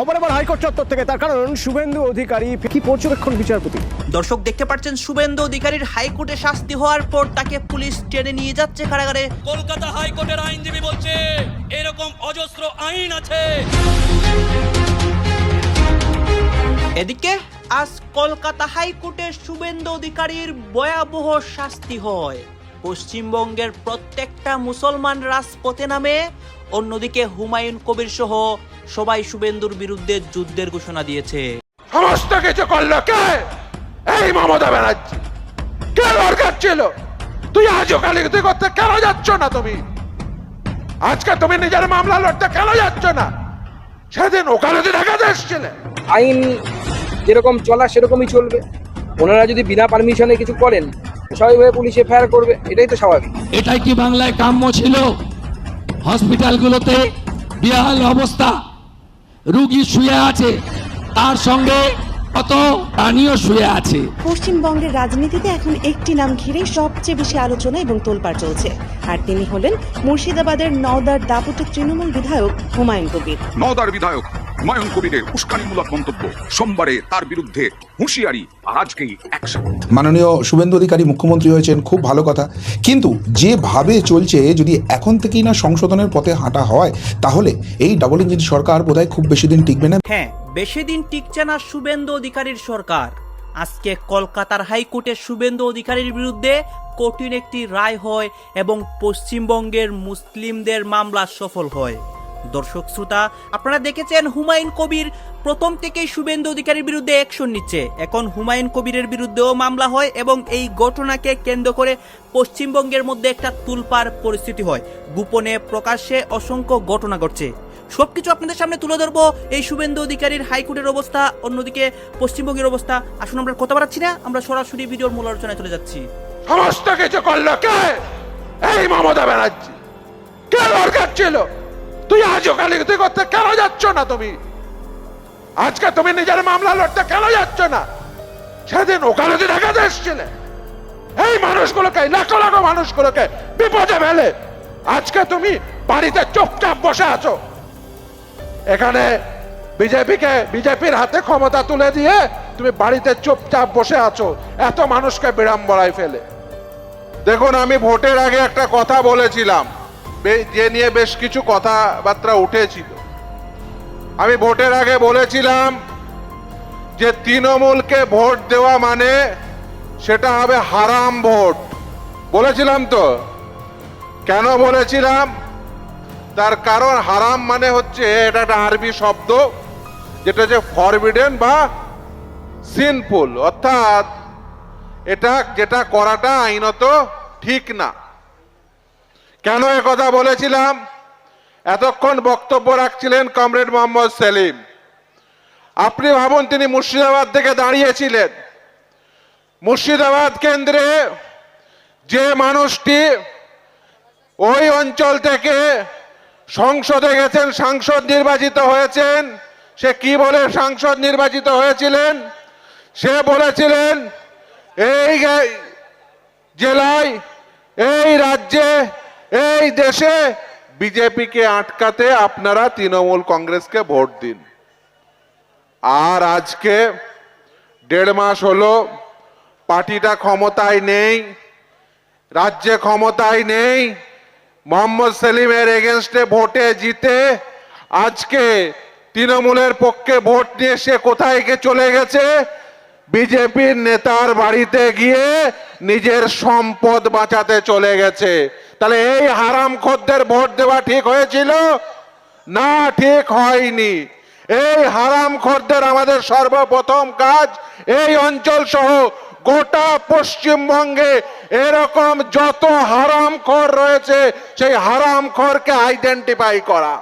খবর আবার হাইকোর্ট চত্বর থেকে, তার কারণ শুভেন্দু অধিকারী কি পর্যবেক্ষণ বিচারপতি। দর্শক দেখতে পাচ্ছেন শুভেন্দু অধিকারীর হাইকোর্টে শাস্তি হওয়ার পর তাকে পুলিশ টেনে নিয়ে যাচ্ছে কারাগারে। কলকাতা হাইকোর্টের আইনজীবী বলছে এরকম অজস্র আইন আছে। এদিকে আজ কলকাতা হাইকোর্টে শুভেন্দু অধিকারীর ভয়াবহ শাস্তি হয়। পশ্চিমবঙ্গের প্রত্যেকটা মুসলমান রাজপথে নামে, অন্যদিকে হুমায়ুন কবির সহ সবাই শুভেন্দুর বিরুদ্ধে যুদ্ধের ঘোষণা দিয়েছে। সমস্ত কিছু করলো কে? এই মমতা ব্যানার্জি। কে দরকার ছিল? তুই আজও কালিগতি করতে কেন যাচ্ছ না? তুমি আজকে তুমি নিজের মামলা লড়তে কেন যাচ্ছ না? সেদিন ওকালতি দেখাতে এসেছিলে। আইন যেরকম চলা সেরকমই চলবে। ওনারা যদি বিনা পারমিশনে কিছু করেন, স্বাভাবিকভাবে পুলিশ এফআইআর করবে, এটাই তো স্বাভাবিক। এটাই কি বাংলায় কাম্য ছিল? হসপিটালগুলোতে বেহাল অবস্থা, রোগী শুয়ে আছে, তার সঙ্গে কত প্রাণীও শুয়ে আছে। পশ্চিমবঙ্গের রাজনীতিতে এখন একটি নাম ঘিরে সবচেয়ে বেশি আলোচনা এবং তোলপাড় চলছে, আর তিনি হলেন মুর্শিদাবাদের নওদার দাপুটে তৃণমূল বিধায়ক হুমায়ুন কবির। নওদার বিধায়ক হুমায়ুন কবিরের উস্কানিমূলক মন্তব্য, সোমবারে তার বিরুদ্ধে হুঁশিয়ারি, আর আজকেই অ্যাকশন। মাননীয় শুভেন্দু অধিকারী মুখ্যমন্ত্রী হয়েছেন, খুব ভালো কথা, কিন্তু যেভাবে চলছে যদি এখন থেকেই না সংশোধনের পথে হাঁটা হয়, তাহলে এই ডাবল ইঞ্জিন সরকার বোধহয় খুব বেশি দিন টিকবে না। হ্যাঁ, বেশি দিন টিকছে না শুভেন্দু অধিকারীর সরকার। আজকে কলকাতার হাইকোর্টে শুভেন্দু অধিকারীর বিরুদ্ধে কঠিন একটি রায় হয় এবং পশ্চিমবঙ্গের মুসলিমদের মামলা সফল হয়। দর্শক শ্রোতা, আপনারা দেখেছেন হুমায়ুন কবির প্রথম থেকেই শুভেন্দু অধিকারীর বিরুদ্ধে অ্যাকশন নিচ্ছে। এখন হুমায়ুন কবিরের বিরুদ্ধেও মামলা হয় এবং এই ঘটনাকে কেন্দ্র করে পশ্চিমবঙ্গের মধ্যে একটা তুলপাড় পরিস্থিতি হয়। গোপনে প্রকাশ্যে অসংখ্য ঘটনা ঘটছে। সবকিছু আপনাদের সামনে তুলে ধরবো। এই শুভেন্দু অধিকারীর হাইকোর্টের অবস্থা, অন্যদিকে পশ্চিমবঙ্গের অবস্থা। আসুন আমরা কথা বাড়াচ্ছি না, আমরা সরাসরি ভিডিওর মূল আলোচনায় চলে যাচ্ছি। সমস্ত কিছু করলো কে? এই মমতা ব্যানার্জি। কে দরকার ছিল? তুই আজও কালিগতি করতে কেন যাচ্ছ না? তুমি আজকে তুমি নিজের মামলা লড়তে কেন যাচ্ছ না? সেদিন ওকালতি দেখাতে এসেছিলে। এই মানুষগুলোকে, লাখো লাখো মানুষগুলোকে বিপদে ফেলে আজকে তুমি বাড়িতে চুপচাপ বসে আছো। এখানে বিজেপির হাতে ক্ষমতা তুলে দিয়ে তুমি বাড়িতে চুপচাপ বসে আছো, এত মানুষকে বিড়ম্বনায় ফেলে। দেখুন, আমি ভোটের আগে একটা কথা বলেছিলাম, যে নিয়ে বেশ কিছু কথাবার্তা উঠেছিল। আমি ভোটের আগে বলেছিলাম যে তৃণমূলকে ভোট দেওয়া মানে সেটা হবে হারাম ভোট। বলেছিলাম তো। কেন বলেছিলাম? তার কারণ হারাম মানে হচ্ছে, এটা একটা আরবি শব্দ, যেটা যে ফরবিডেন বা সিনফুল, অর্থাৎ এটা যেটা করাটা আইনত ঠিক না। কেন এ কথা বলেছিলাম? এতক্ষণ বক্তব্য রাখছিলেন কমরেড মোহাম্মদ সেলিম। আপনি ভাবুন, তিনি মুর্শিদাবাদ থেকে দাঁড়িয়েছিলেন। মুর্শিদাবাদ কেন্দ্রে যে মানুষটি ওই অঞ্চল থেকে সংসদে গেছেন, সাংসদ নির্বাচিত হয়েছেন, সে কি বলে সাংসদ নির্বাচিত হয়েছিলেন? সে বলেছিলেন, এই জেলায়, এই রাজ্যে, এই দেশে বিজেপিকে আটকাতে আপনারা তৃণমূল কংগ্রেসকে ভোট দিন। আর আজকে 1.5 মাস হলো পার্টিটা ক্ষমতায় নেই, রাজ্যে ক্ষমতায় নেই। মোহাম্মদ সেলিমের এগেনস্টে ভোটে জিতে আজকে তৃণমূলের পক্ষে ভোট নিয়ে সে কোথায় চলে গেছে? বিজেপির নেতার বাড়িতে গিয়ে নিজের সম্পদ বাঁচাতে চলে গেছে। তাহলে এই হারামখোরদের ভোট দেওয়া ঠিক হয়েছিল? না, ঠিক হয়নি। এই হারামখোরদের আমাদের সর্বপ্রথম কাজ, এই অঞ্চল সহ গোটা পশ্চিমবঙ্গে এরকম যত হারামখোর রয়েছে সেই হারামখোরকে আইডেন্টিফাই করা।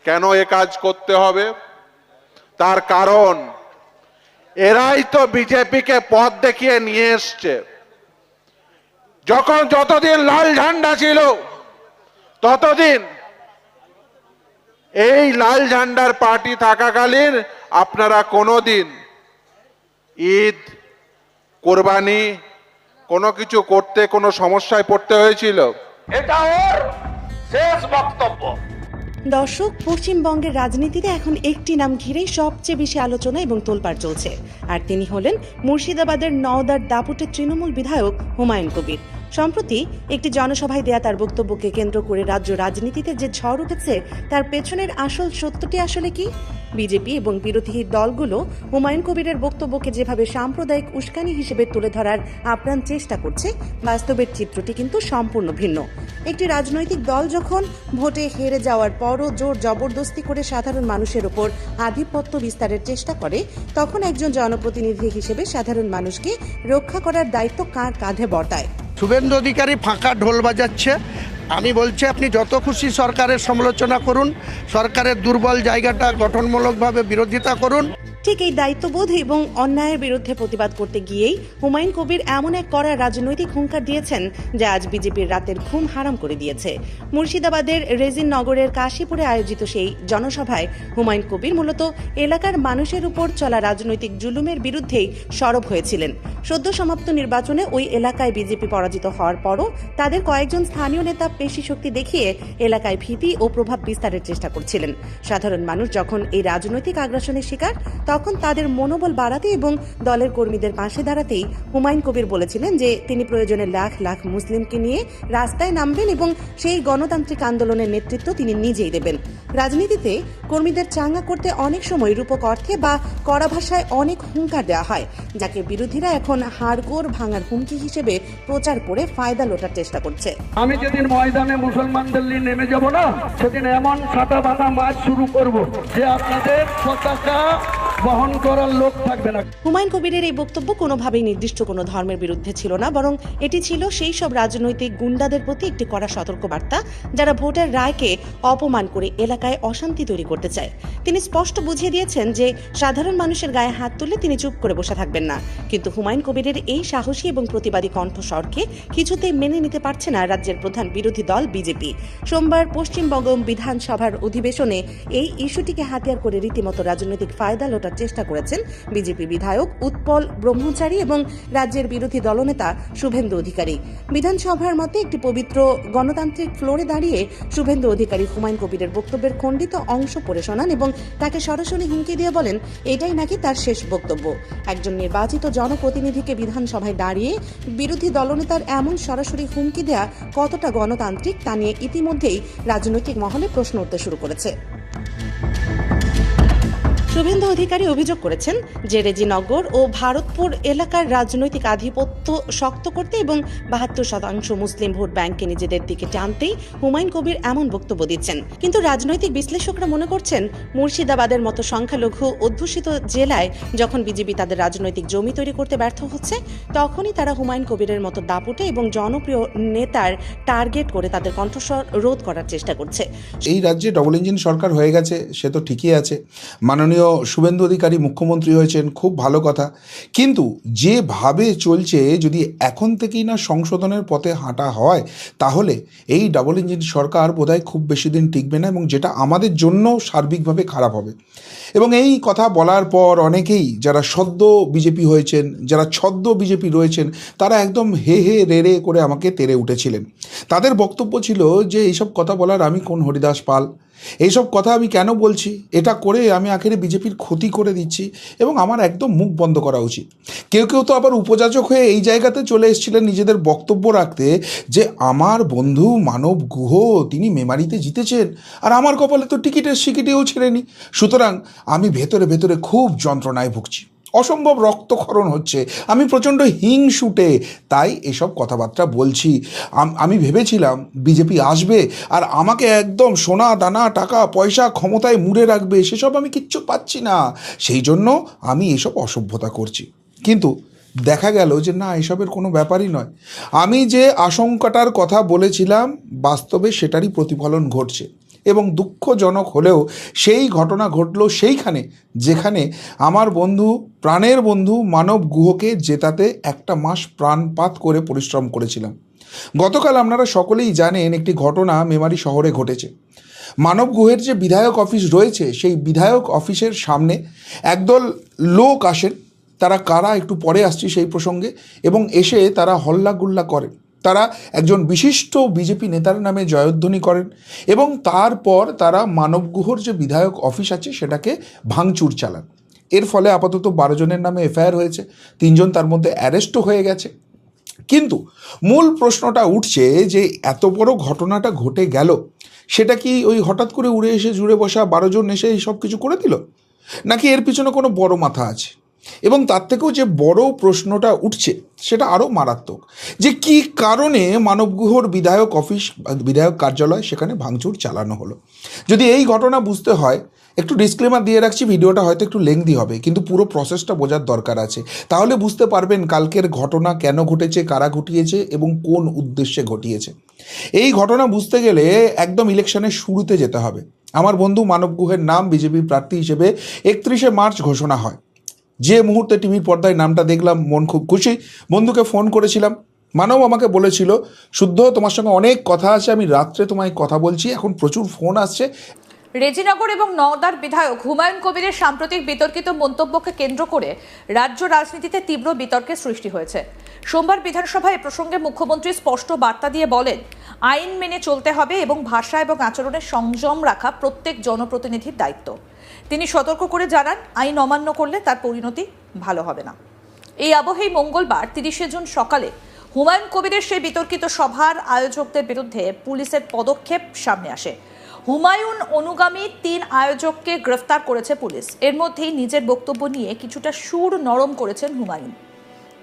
কেন এ কাজ করতে হবে? তার কারণ এরাই তো বিজেপিকে পথ দেখিয়ে নিয়ে এসছে। যতদিন লাল ঝান্ডা ছিল ততদিন এই লাল ঝান্ডার পার্টি থাকাকালীন আপনারা কোনোদিন ঈদ, কোরবানি কোনো কিছু করতে কোনো সমস্যায় পড়তে হয়েছিল? এটা ওর শেষ বক্তব্য। দর্শক, পশ্চিমবঙ্গের রাজনীতিতে এখন একটি নাম ঘিরেই সবচেয়ে বেশি আলোচনা এবং তোলপাড় চলছে, আর তিনি হলেন মুর্শিদাবাদের নওদার দাপুটের তৃণমূল বিধায়ক হুমায়ুন কবির। সম্প্রতি একটি জনসভায় দেয়া তার বক্তব্যকে কেন্দ্র করে রাজ্য রাজনীতিতে যে ঝড় উঠেছে তার পেছনের আসল সত্যটি আসলে কি? বিজেপি এবং বিরোধী দলগুলো হুমায়ুন কবিরের বক্তব্যকে যেভাবে সাম্প্রদায়িক উস্কানি হিসেবে তুলে ধরার আপ্রাণ চেষ্টা করছে, বাস্তবের চিত্রটি কিন্তু সম্পূর্ণ ভিন্ন। একটি রাজনৈতিক দল যখন ভোটে হেরে যাওয়ার পরও জোর জবরদস্তি করে সাধারণ মানুষের ওপর আধিপত্য বিস্তারের চেষ্টা করে, তখন একজন জনপ্রতিনিধি হিসেবে সাধারণ মানুষকে রক্ষা করার দায়িত্ব কার কাঁধে বর্তায়? শুভেন্দু অধিকারী ফাঁকা ঢোল বাজাচ্ছে। আমি বলছি, আপনি যত খুশি সরকারের সমালোচনা করুন, সরকারের দুর্বল জায়গাটা গঠনমূলকভাবে বিরোধিতা করুন। ঠিক এই দায়িত্ববোধ এবং অন্যায়ের বিরুদ্ধে প্রতিবাদ করতে গিয়েই হুমায়ুন কবির এমন এক কড়া রাজনৈতিক হুঙ্কার দিয়েছেন যা আজ বিজেপির রাতের ঘুম হারাম করে দিয়েছে। মুর্শিদাবাদের রেজিন নগরের কাশীপুরে আয়োজিত সেই জনসভায় হুমায়ুন কবির মূলত এলাকার মানুষের উপর চলা রাজনৈতিক জুলুমের বিরুদ্ধেই সরব হয়েছিলেন। সদ্য সমাপ্ত নির্বাচনে ওই এলাকায় বিজেপি পরাজিত হওয়ার পরও তাদের কয়েকজন স্থানীয় নেতা পেশি শক্তি দেখিয়ে এলাকায় ভীতি ও প্রভাব বিস্তারের চেষ্টা করছিলেন। সাধারণ মানুষ যখন এই রাজনৈতিক আগ্রাসনের শিকার, তখন তাদের মনোবল বাড়াতে এবং দলের কর্মীদের পাশে দাঁড়াতেই হুমায়ুন কবির বলেছিলেন যে তিনি প্রয়োজনে লাখ লাখ মুসলিমকে নিয়ে রাস্তায় নামবেন এবং সেই গণতান্ত্রিক আন্দোলনের নেতৃত্ব তিনি নিজেই দেবেন। রাজনীতিতে কর্মীদের চাঙ্গা করতে অনেক সময় রূপক অর্থে বা কড়া ভাষায় অনেক হুঙ্কার দেওয়া হয়, যাকে বিরোধীরা এখন হাড়গোড় ভাঙার হুমকি হিসেবে প্রচার করে ফায়দা লোটার চেষ্টা করছে। আমি যেদিন ময়দানে মুসলমানদের নিয়ে নেমে যাব না, সেদিন এমন ছাতা বাঁধা মাছ শুরু করব যে আপনাদের পতাকা বহন করার লোক থাকবে না। হুমায়ুন কবিরের এই বক্তব্য কোনোভাবেই নির্দিষ্ট কোনো ধর্মের বিরুদ্ধে ছিল না, বরং এটি ছিল সেই সব রাজনৈতিক গুন্ডাদের প্রতি একটি কড়া সতর্কবার্তা যারা ভোটের রায়কে অপমান করে এলাকায় অশান্তি তৈরি করতে চায়। তিনি স্পষ্ট বুঝিয়ে দিয়েছেন যে সাধারণ মানুষের গায়ে হাত তুললে তিনি চুপ করে বসে থাকবেন না। কিন্তু হুমায়ুন কবিরের এই সাহসী এবং প্রতিবাদী কণ্ঠস্বরকে কিছুতেই মেনে নিতে পারছে না রাজ্যের প্রধান বিরোধী দল বিজেপি। সোমবার পশ্চিমবঙ্গ বিধানসভার অধিবেশনে এই ইস্যুটিকে হাতিয়ার করে রীতিমতো রাজনৈতিক ফায়দা লোটার চেষ্টা করেছেন বিজেপি বিধায়ক উৎপল ব্রহ্মচারী এবং রাজ্যের বিরোধী দলনেতা শুভেন্দু অধিকারী। বিধানসভার মতে একটি পবিত্র গণতান্ত্রিক ফ্লোরে দাঁড়িয়ে শুভেন্দু অধিকারী হুমায়ুন কবিরের বক্তব্যের খণ্ডিত অংশ পড়ে শোনান এবং তাকে সরাসরি হুমকি দিয়ে বলেন এটাই নাকি তার শেষ বক্তব্য। একজন নির্বাচিত জনপ্রতিনিধিকে বিধানসভায় দাঁড়িয়ে বিরোধী দলনেতার এমন সরাসরি হুমকি দেয়া কতটা গণতান্ত্রিক তা নিয়ে ইতিমধ্যেই রাজনৈতিক মহলে প্রশ্ন উঠতে শুরু করেছে। শুভেন্দু অধিকারী অভিযোগ করেছেন যে রেজিনগর ও ভারতপুর এলাকার রাজনৈতিক আধিপত্য শক্ত করতে এবং ৭২% মুসলিম ভোট ব্যাংককে নিজেদের দিকে টানতেই হুমায়ুন কবির এমন বক্তব্য দিচ্ছেন। কিন্তু রাজনৈতিক বিশ্লেষকরা মনে করছেন মুর্শিদাবাদের মতো সংখ্যালঘু অধ্যুষিত জেলায় যখন বিজেপি তাদের রাজনৈতিক জমি তৈরি করতে ব্যর্থ হচ্ছে, তখনই তারা হুমায়ুন কবিরের মতো দাপুটে এবং জনপ্রিয় নেতার টার্গেট করে তাদের কণ্ঠস্বর রোধ করার চেষ্টা করছে। এই রাজ্যে ডবল ইঞ্জিন সরকার হয়ে গেছে, সে তো ঠিকই আছে। মাননীয় শুভেন্দু অধিকারী মুখ্যমন্ত্রী হয়েছেন, খুব ভালো কথা। কিন্তু যেভাবে চলছে, যদি এখন থেকেই না সংশোধনের পথে হাঁটা হয়, তাহলে এই ডাবল ইঞ্জিন সরকার বোধহয় খুব বেশি দিন টিকবে না, এবং যেটা আমাদের জন্য সার্বিকভাবে খারাপ হবে। এবং এই কথা বলার পর অনেকেই যারা সদ্য বিজেপি হয়েছেন, যারা ছদ্ম বিজেপি রয়েছেন, তারা একদম হে হে রে রে করে আমাকে তেড়ে উঠেছিলেন। তাদের বক্তব্য ছিল যে এইসব কথা বলার আমি কোন হরিদাস পাল, এইসব কথা আমি কেন বলছি, এটা করে আমি আখেরে বিজেপির ক্ষতি করে দিচ্ছি এবং আমার একদম মুখ বন্ধ করা উচিত। কেউ কেউ তো আবার উপযাচক হয়ে এই জায়গাতে চলে এসেছিলেন নিজেদের বক্তব্য রাখতে যে আমার বন্ধু মানব গুহ তিনি মেমারিতে জিতেছেন আর আমার কপালে তো টিকিটের সিকিটেও ছেড়েনি, সুতরাং আমি ভেতরে ভেতরে খুব যন্ত্রণায় ভুগছি, অসম্ভব রক্তক্ষরণ হচ্ছে, আমি প্রচণ্ড হিংসুটে, তাই এসব কথাবার্তা বলছি। আমি ভেবেছিলাম বিজেপি আসবে আর আমাকে একদম সোনা দানা টাকা পয়সা ক্ষমতায় মুড়ে রাখবে, সেসব আমি কিচ্ছু পাচ্ছি না, সেই জন্য আমি এসব অসভ্যতা করছি। কিন্তু দেখা গেল যে না, এসবের কোনো ব্যাপারই নয়। আমি যে আশঙ্কাটার কথা বলেছিলাম বাস্তবে সেটারই প্রতিফলন ঘটছে, এবং দুঃখজনক হলেও সেই ঘটনা ঘটল সেইখানে যেখানে আমার বন্ধু, প্রাণের বন্ধু মানব গুহকে জেতাতে একটা মাস প্রাণপাত করে পরিশ্রম করেছিলাম। গতকাল আপনারা সকলেই জানেন একটি ঘটনা মেমারি শহরে ঘটেছে। মানব গুহের যে বিধায়ক অফিস রয়েছে, সেই বিধায়ক অফিসের সামনে একদল লোক আসেন, তারা কারা একটু পরে আসছি সেই প্রসঙ্গে, এবং এসে তারা হল্লাগুল্লা করে। তারা একজন বিশিষ্ট বিজেপি নেতার নামে জয়ধ্বনি করেন এবং তারপর তারা মানবগুহর যে বিধায়ক অফিস আছে সেটাকে ভাঙচুর চালান। এর ফলে আপাতত 12 জনের নামে এফআইআর হয়েছে, 3 জন তার মধ্যে অ্যারেস্টও হয়ে গেছে। কিন্তু মূল প্রশ্নটা উঠছে যে এত বড় ঘটনাটা ঘটে গেল, সেটা কি ওই হঠাৎ করে উড়ে এসে জুড়ে বসা 12 জন এসে এই সব কিছু করে দিল, নাকি এর পিছনে কোনো বড় মাথা আছে? এবং তার থেকেও যে বড় প্রশ্নটা উঠছে সেটা আরও মারাত্মক, যে কি কারণে মানবগুহর বিধায়ক অফিস, বিধায়ক কার্যালয় সেখানে ভাঙচুর চালানো হলো। যদি এই ঘটনা বুঝতে হয়, একটু ডিসক্লেমার দিয়ে রাখছি, ভিডিওটা হয়তো একটু লেংদি হবে, কিন্তু পুরো প্রসেসটা বোঝার দরকার আছে, তাহলে বুঝতে পারবেন কালকের ঘটনা কেন ঘটেছে, কারা ঘটিয়েছে এবং কোন উদ্দেশ্যে ঘটিয়েছে। এই ঘটনা বুঝতে গেলে একদম ইলেকশনের শুরুতে যেতে হবে। আমার বন্ধু মানব গুহের নাম বিজেপি প্রার্থী হিসেবে 31শে মার্চ ঘোষণা হয়। যে মুহূর্তে টিভির পর্দায় নামটা দেখলাম মন খুব খুশি। বন্ধুকে ফোন করেছিলাম, মানব আমাকে বলেছিল, শুদ্ধ তোমার সঙ্গে অনেক কথা আছে, আমি রাত্রে তোমায় কথা বলছি, এখন প্রচুর ফোন আসছে। রেজিনগর এবং নওদার বিধায়ক হুমায়ুন কবিরের সাম্প্রতিক বিতর্কিত মন্তব্যকে কেন্দ্র করে রাজ্য রাজনীতিতে তীব্র বিতর্কের সৃষ্টি হয়েছে। সোমবার বিধানসভায় এ প্রসঙ্গে মুখ্যমন্ত্রী স্পষ্ট বার্তা দিয়ে বলেন, আইন মেনে চলতে হবে এবং ভাষা এবং আচরণের সংযম রাখা প্রত্যেক জনপ্রতিনিধির দায়িত্ব। তিনি সতর্ক করে জানান, আইন অমান্য করলে তার পরিণতি ভালো হবে না। এই আবহেই মঙ্গলবার 30শে জুন সকালে হুমায়ুন কবিরের সেই বিতর্কিত সভার আয়োজকদের বিরুদ্ধে পুলিশের পদক্ষেপ সামনে আসে। হুমায়ুন অনুগামী 3 আয়োজককে গ্রেফতার করেছে পুলিশ। এর মধ্যেই নিজের বক্তব্য নিয়ে কিছুটা সুর নরম করেছেন হুমায়ুন।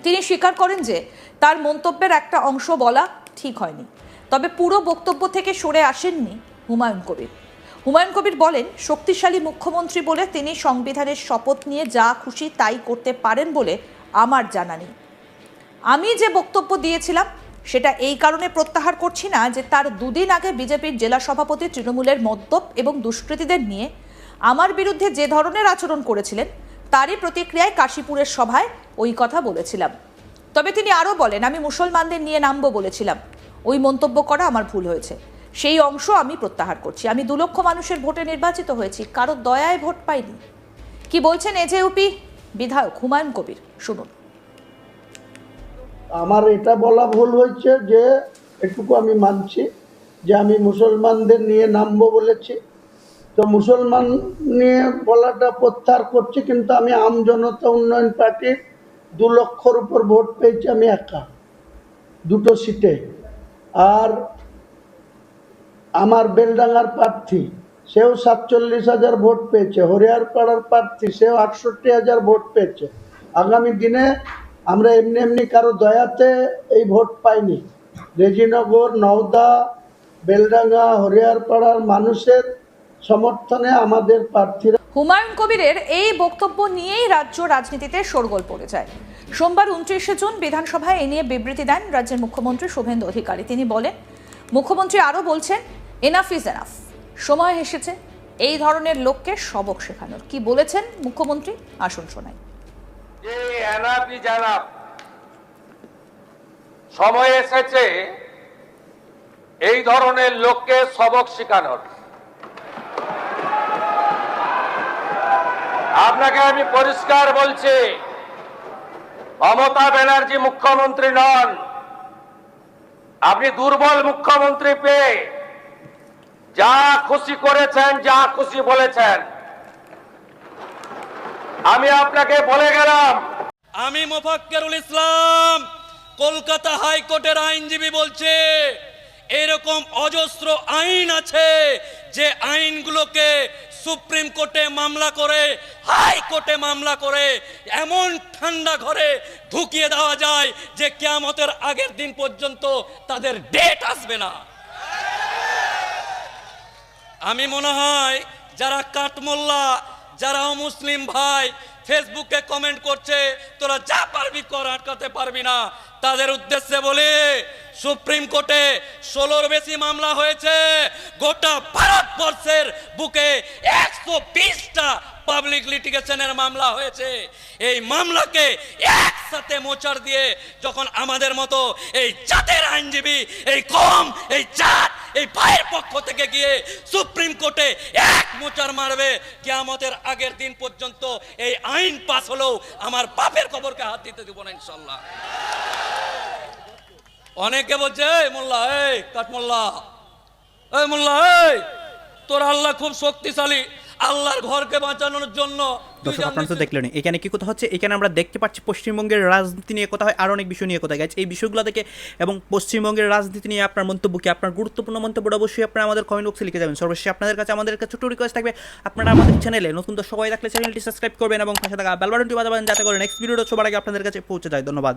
তিনি স্বীকার করেন যে তার মন্তব্যের একটা অংশ বলা ঠিক হয়নি, তবে পুরো বক্তব্য থেকে সরে আসেননি হুমায়ুন কবির। হুমায়ুন কবির বলেন, শক্তিশালী মুখ্যমন্ত্রী বলে তিনি সংবিধানের শপথ নিয়ে যা খুশি তাই করতে পারেন বলে আমার জানা নেই। আমি যে বক্তব্য দিয়েছিলাম সেটা এই কারণে প্রত্যাহার করছি না যে তার 2 দিন আগে বিজেপির জেলা সভাপতি তৃণমূলের মদ্যপ এবং দুষ্কৃতীদের নিয়ে আমার বিরুদ্ধে যে ধরনের আচরণ করেছিলেন তারই প্রতিক্রিয়ায় কাশীপুরের সভায় ওই কথা বলেছিলাম। তবে তিনি আরও বলেন, আমি মুসলমানদের নিয়ে নামবো বলেছিলাম, ওই মন্তব্য করা আমার ভুল হয়েছে, সেই অংশ আমি প্রত্যাহার করছি। আমি 2 লক্ষ মানুষের ভোটে নির্বাচিত হয়েছি, কারো দয়ায় ভোট পাইনি। কি বলছেন এজেইউপি বিধায়ক হুমায়ুন কবির, শুনুন। আমার এটা বলা ভুল হয়েছে যে এটুকু আমি মানছি যে আমি মুসলমানদের নিয়ে নামবো বলেছি, তো মুসলমান নিয়ে বলাটা প্রত্যাহার করছি। কিন্তু আমি আম জনতা উন্নয়ন পার্টির 2 লক্ষর উপর ভোট পেয়েছি আমি একা, 2টো সিটে। আর আমার বেলডাঙ্গার প্রার্থী সেও 47,000 ভোট পেয়েছে, হরিয়ারপাড়ার প্রার্থী সেও 68,000 ভোট পেয়েছে। আগামী দিনে আমরা এমনি কারো দয়াতে এই ভোট পাইনি। রেজিনগর, নওদা, বেলডাঙ্গা, হরিয়ারপাড়ার মানুষের সমর্থনে আমাদের প্রার্থীরা। হুমায়ুন কবিরের এই বক্তব্য নিয়েই রাজ্য রাজনীতিতে শোরগোল পড়ে যায়। সোমবার 29শে জুন বিধানসভায় এ নিয়ে বিবৃতি দেন রাজ্যের মুখ্যমন্ত্রী শুভেন্দু অধিকারী। তিনি বলেন, মুখ্যমন্ত্রী আরও বলছেন, এনাফ ইজ এনাফ, সময় এসেছে এই ধরনের লোককে সবক শেখানোর। কি বলেছেন মুখ্যমন্ত্রী, আসুন শোনাই। যে এনাফ ইজ এনাফ, সময় এসেছে এই ধরনের লোককে সবক শেখানোর। আপনাকে আমি পরিষ্কার বলছি, মমতা ব্যানার্জি মুখ্যমন্ত্রী নন। আপনি দুর্বল মুখ্যমন্ত্রী পেয়ে যা খুশি করেছেন, যা খুশি বলেছেন। আমি আপনাকে বলে গেলাম, আমি মোফাক্কেরুল ইসলাম, কলকাতা হাইকোর্টের আইনজীবী বলছে, এরকম অজস্র আইন আছে যে আইনগুলোকে সুপ্রিম কোর্টে মামলা করে, হাইকোর্টে মামলা করে এমন ঠান্ডা ঘরে ঢুকিয়ে দেওয়া যায় যে কিয়ামতের আগের দিন পর্যন্ত তাদের ডেট আসবে না। আমি মনে হয় যারা কাঠমোল্লা, যারা মুসলিম ভাই ফেসবুকে কমেন্ট করছে তোরা যা পারবি কর, আটকাতে পারবি না, তাদের উদ্দেশ্যে বলে, সুপ্রিম কোর্টে 16র বেশি মামলা হয়েছে। গোটা ভারতবর্ষের বুকে 120টা পাবলিক লিটিগেশনের মামলা হয়েছে। এই মামলাকে একসাথে মোচাড় দিয়ে যখন আমাদের মতো এই জাতের আইনজীবী, এই কম, এই জাত, এই ভাইয়ের পক্ষ থেকে গিয়ে সুপ্রিম কোর্টে এক মোচাড় মারবে, কিয়ামতের আগের দিন পর্যন্ত এই আইন পাস হলেও আমার বাপের কবরকে হাত দিতে দিব না ইনশাল্লাহ। অনেকে বলছে এই মোল্লা, এই কাঠমোল্লা, এই মোল্লা, এই তোর আল্লাহ খুব শক্তিশালী, আল্লাহর ঘরকে বাঁচানোর জন্য দর্শক আপনারা তো দেখলেন এখানে কি কথা হচ্ছে। এখানে আমরা দেখতে পাচ্ছি পশ্চিমবঙ্গের রাজনীতি নিয়ে কথা হয়, আর অনেক বিষয় নিয়ে কথা গেছে। এই বিষয়গুলো থেকে এবং পশ্চিমবঙ্গের রাজনীতি নিয়ে আপনার মন্তব্য কি, আপনার গুরুত্বপূর্ণ মন্তব্যটা অবশ্যই আপনারা আমাদের কমেন্ট বক্সে লিখে যাবেন। সর্বশেষে আপনাদের কাছে আমাদের কাছে ছোট রিকোয়েস্ট থাকবে, আপনারা আমাদের চ্যানেলে নতুন তো সবাই থাকলে চ্যানেলটি সাবস্ক্রাইব করবেন এবং পাশে থাকা বেল বাটনটি বাজাবেন যাতে করে নেক্সট ভিডিওটা সবার আগে আপনাদের কাছে পৌঁছে যায়। ধন্যবাদ।